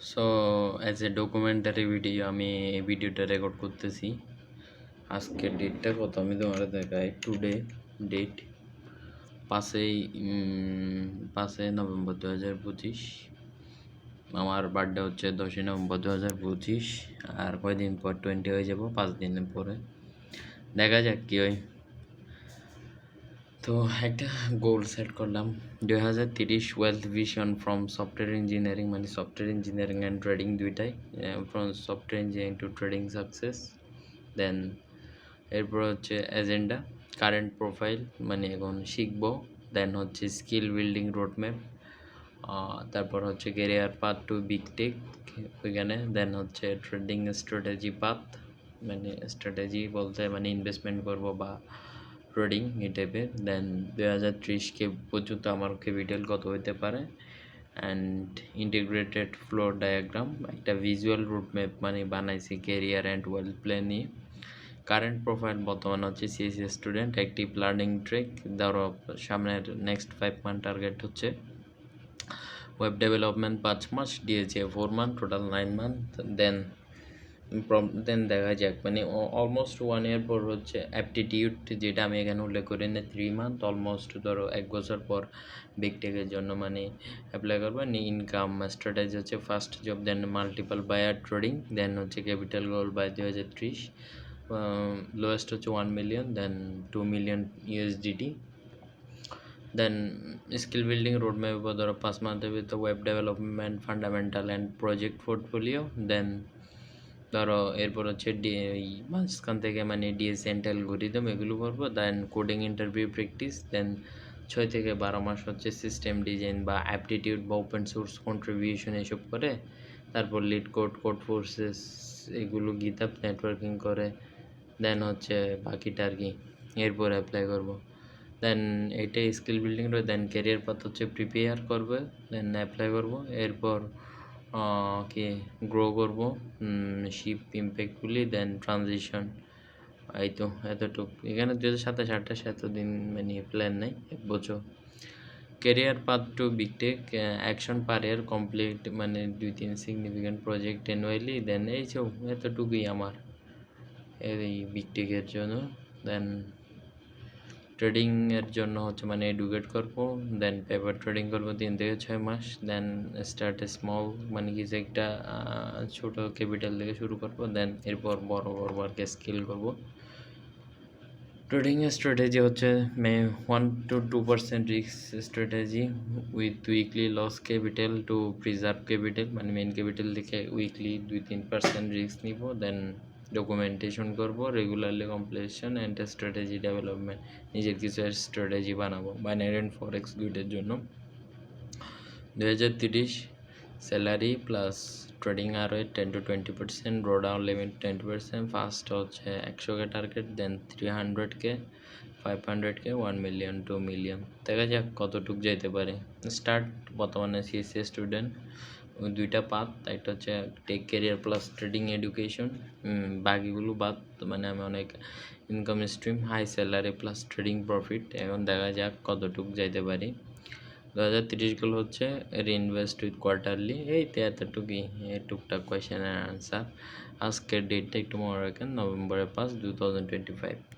So as a documentary video আমি এই ভিডিওটা রেকর্ড করতেছি। আজকের ডেটটা কত আমি তোমার দেখাই। Today date 5 November 2025। আমার বার্থডে হচ্ছে 10 নভেম্বর 2025। আর কয়দিন পর 20 হয়ে যাব, 5 দিন পরে। দেখা যাক কী হয়। তো একটা গোল সেট করলাম 2030 wealth vision from software engineering, মানে সফটওয়্যার ইঞ্জিনিয়ারিং অ্যান্ড ট্রেডিং দুইটাই, from software engineering to trading success. Then এরপর হচ্ছে এজেন্ডা, কারেন্ট প্রোফাইল মানে এখন শিখবো। দেন হচ্ছে স্কিল বিল্ডিং রোডম্যাপ, তারপর হচ্ছে career path to big take ওইখানে। দেন হচ্ছে ট্রেডিং স্ট্র্যাটেজি পাথ, মানে স্ট্র্যাটেজি বলতে মানে ইনভেস্টমেন্ট করব বা ট্রেডিং এই টাইপের। দেন 2030 পর্যন্ত আমার ক্যাপিটাল কত হতে পারে, অ্যান্ড ইন্টিগ্রেটেড ফ্লোর ডায়াগ্রাম, একটা ভিজুয়াল রুটম্যাপ মানে বানাইছি কেরিয়ার অ্যান্ড ওয়েলথ প্ল্যান নিয়ে। কারেন্ট প্রোফাইল বর্তমানে হচ্ছে CSC student, active learning trek. ধরো সামনের নেক্সট 5 মান্থ টার্গেট হচ্ছে ওয়েব ডেভেলপমেন্ট 5 মাস, ডিএসএ 4 মান্থ, টোটাল 9 মান্থ। দেন দেখা যাক, মানে অলমোস্ট 1 ইয়ার পর হচ্ছে অ্যাপটিটিউড, যেটা আমি এখানে উল্লেখ করি না 3 মান্থ, অলমোস্ট ধরো 1 বছর পর বিগ টেকের জন্য মানে অ্যাপ্লাই করবো। ইনকাম স্ট্র্যাটেজি হচ্ছে first job, then multiple buyer trading, then হচ্ছে ক্যাপিটাল গোল বাই 2030, লোয়েস্ট হচ্ছে 1 million, then 2 million USDT. Then skill building roadmap ধরো 5 মান্থের ভিতরে web development fundamental and project portfolio. Then ধরো এরপর হচ্ছে মাঝখান থেকে মানে ডিএসএন্ট অ্যালগরিদম এগুলো করবো। দেন কোডিং ইন্টারভিউ প্র্যাকটিস। দেন 6 থেকে 12 মাস হচ্ছে সিস্টেম ডিজাইন বা অ্যাপটিটিউড বা ওপেন সোর্স কন্ট্রিবিউশন এসব করে। তারপর লিড কোড ফোর্সেস এগুলো গিটহাব নেটওয়ার্কিং করে। দেন হচ্ছে বাকিটা আর কি এরপর অ্যাপ্লাই করবো। দেন এইটাই স্কিল বিল্ডিং রয়ে। দেন ক্যারিয়ার পাথ হচ্ছে প্রিপেয়ার করবে, দেন অ্যাপ্লাই করবো। এরপর কি গ্রো করবো, শিপ ইম্প্যাক্টফুলি, দেন ট্রানজিশন। এই তো এতটুকু এখানে 2027-28 এতদিন মানে প্ল্যান নেই, 1 বছর। Career path to big take, action per year complete মানে 2-3 সিগনিফিকেন্ট প্রজেক্ট অ্যানুয়ালি। দেন এই সব এতটুকুই আমার এই বিগ টেকের জন্য। দেন ট্রেডিংয়ের জন্য হচ্ছে মানে এডুকেট করবো। দেন পেপার ট্রেডিং করবো 3 থেকে 6 মাস। দেন স্টার্ট স্মল, মানে কিছু একটা ছোটো ক্যাপিটাল থেকে শুরু করবো। দেন এরপর বড় আর কি স্কেল করবো। ট্রেডিংয়ের স্ট্র্যাটেজি হচ্ছে 1 to 2% risk strategy with weekly loss capital to preserve capital, মানে মেন ক্যাপিটাল থেকে উইকলি 2-3% রিস্ক নিব। দেন ডকুমেন্টেশন করবো, regularly completion and strategy development, নিজের কিছু স্ট্র্যাটেজি বানাবো বাইনারি অ্যান্ড ফরেক্স দুইটার জন্য। 2030 স্যালারি প্লাস ট্রেডিং আরও 10-20%, ড্রডাউন লিমিট 20%। ফার্স্ট হচ্ছে 100K টার্গেট, দেন 300K, 500K, 1 মিলিয়ন, 2 মিলিয়ন। দেখা যাক কতটুক যেতে পারে। স্টার্ট বর্তমানে সিএসসি স্টুডেন্ট, দুইটা পাথ, একটা হচ্ছে tech career plus trading education, বাকিগুলো বাদ। মানে আমি অনেক income stream, high salary plus trading profit. এখন দেখা যাক কতটুক যাইতে পারি। 2030 গোল হচ্ছে রিইনভেস্ট উইথ কোয়ার্টারলি। এই তো এতটুকুই, টুকটাক কোয়েশ্চেন অ্যান্ড আনসার। আজকের ডেটটা একটু মনে রাখেন, নভেম্বরের 5, 2025।